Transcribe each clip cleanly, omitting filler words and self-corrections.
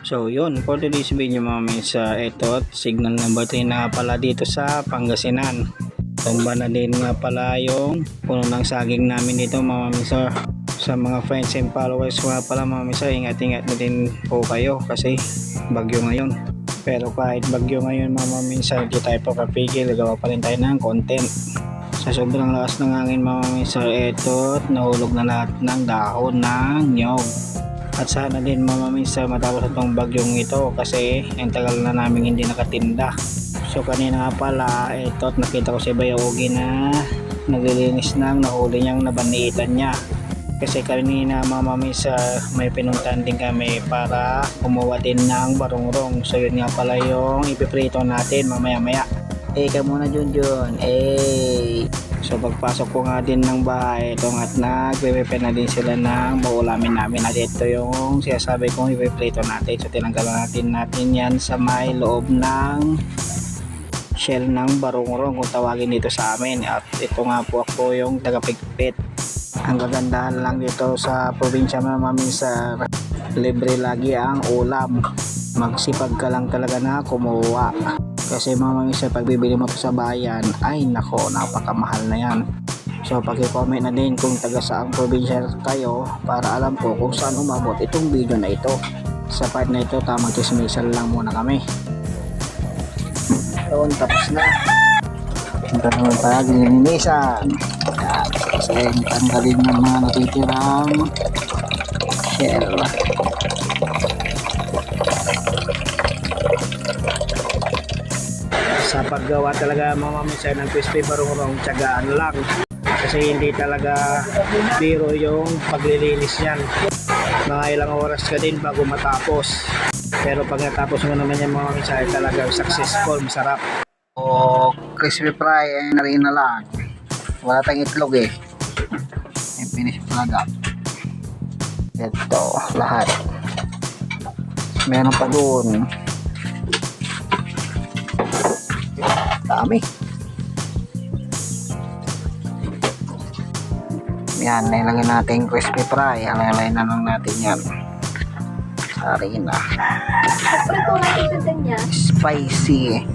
So yun, for today's video mga misa, ito signal number 3 na pala dito sa Pangasinan. Tumba na din nga pala yung puno ng saging namin dito mga misa. Sa mga friends and followers nga pala mga misa, ingat-ingat na din po kayo kasi bagyo ngayon. Pero kahit bagyo ngayon mga misa, hindi tayo papapigil, gawa pa rin tayo ng content. Sa sobrang lakas ng hangin mga misa, ito nahulog na lahat ng dahon ng nyog. At sana din mga misa matapos itong bagyong ito kasi ang tagal na namin hindi nakatinda. So kanina nga pala ito nakita ko si Bayogi na naglilinis ng nahuli niyang nabanitan niya. Kasi kanina mga misa may pinuntahan din kami para kumuha din ng barungrong. So yun nga pala yung ipiprito natin mamaya maya. Ka muna Junjun. So pagpasok ko nga din ng bahay, ito nga at nagpe-prepare na din sila ng maulamin namin at ito yung sinasabi kong ipiprito natin. So tinanggalan natin yan sa may loob ng shell ng barungrong kung tawagin dito sa amin. At ito nga po ako yung tagapigpit. Ang kagandahan lang dito sa probinsya namin sa libre lagi ang ulam. Magsipag ka lang talaga na kumuha. Kasi mga misa pagbibili mo sa bayan ay nako napakamahal na yan. So pag-comment na din kung taga saang probinsya kayo para alam ko kung saan umabot itong video na ito. Sa part na ito tamang kismisal lang muna kami. Yun, tapos na. Ito naman pala gininisan. Kasi tanggalin ng mga natitirang shell. Sa paggawa talaga mga misa ng crispy barungrong, tiyagaan lang kasi hindi talaga biro yung paglilinis yan. Mga ilang oras ka din bago matapos, pero pag natapos mo naman yan mga misa ay talaga successful, masarap. O crispy fry ay narin na lang, wala tayong itlog yung finish product. Ito lahat, meron pa doon. Dami. Yan, nailagay natin crispy fry. Alalay na lang natin yan sa harina. Spicy.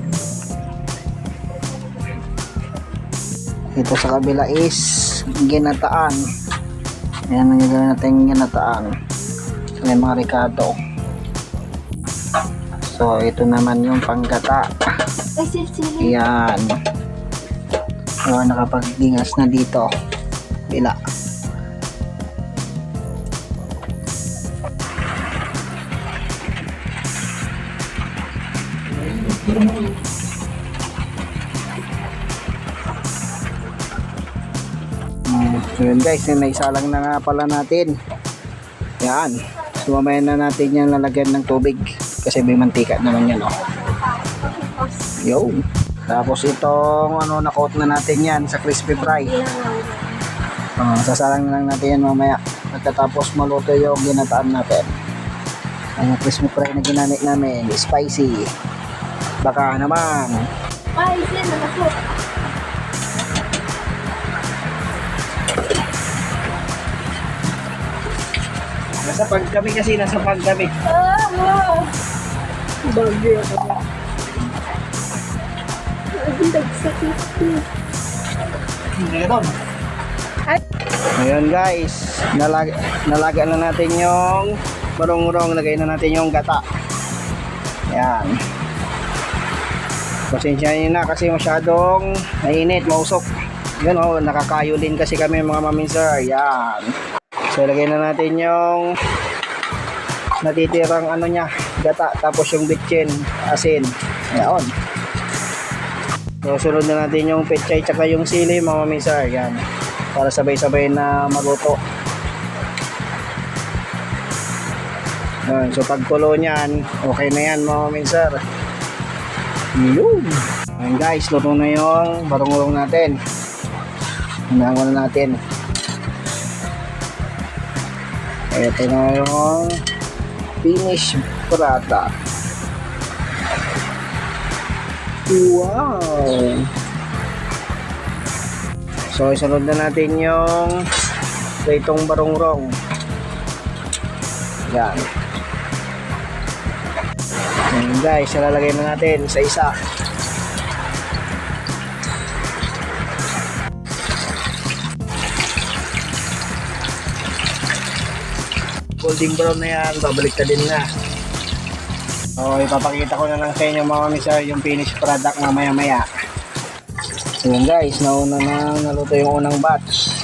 Ito sa kabila is ginataan. Yan ang gagawin natin, ginataan. May mga ricado. So ito naman yung panggata. Yan. So, nakapagdingas na dito. Bila. So yun guys, naisalang na nga pala natin. Yan. So mamaya na natin yan lalagyan ng tubig. Kasi may mantika naman yan Yo. Tapos itong na-coat na natin yan sa crispy fry. Sasalang na lang natin yan mamaya. Pagkatapos maluto yung ginataan natin. Ang crispy fry na ginamit namin, spicy. Baka naman. Spicy na ako. Nasa paggabi kasi, nasa paggabi. Wow. Bagay ako. Ngayon guys, nalaga na natin yung barungrong, lagay na natin yung gata. Yan. Pasensya nyo na kasi masyadong mainit, mausok. Yun nakakayo din kasi kami mga maminser. Yan. So lagay na natin yung natitirang niya, gata, tapos yung bitchin, asin. Yan. So sunod na natin yung pechay tsaka yung sili mga misa, yan, para sabay-sabay na maluto. Yan. So pagkulo nyan, okay na yan mga misa. Yun. Yan guys, luto na yung barungrong natin. Hinangon na natin. Ito na yung finish product. Wow. So isunod na natin yung itong barungrong. Yan. Ayan guys, lalagay na natin sa isa. Golden brown na yan, babalik na din na. So, ipapakita ko na lang sa inyo mga mister yung finished product mamaya maya. Ayan guys, nauna na naluto yung unang batch.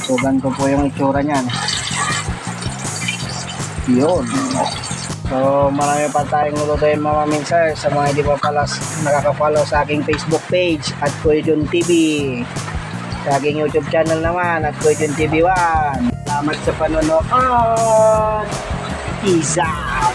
So, ganito po yung itsura niyan. Yun. So, marami pa tayong lulutuin mga mister. Sa mga hindi pa pala nakaka-follow sa aking Facebook page at Kuya Jun TV. Sa aking YouTube channel naman at Kuya Jun TV 1. Salamat sa panonood. Peace out.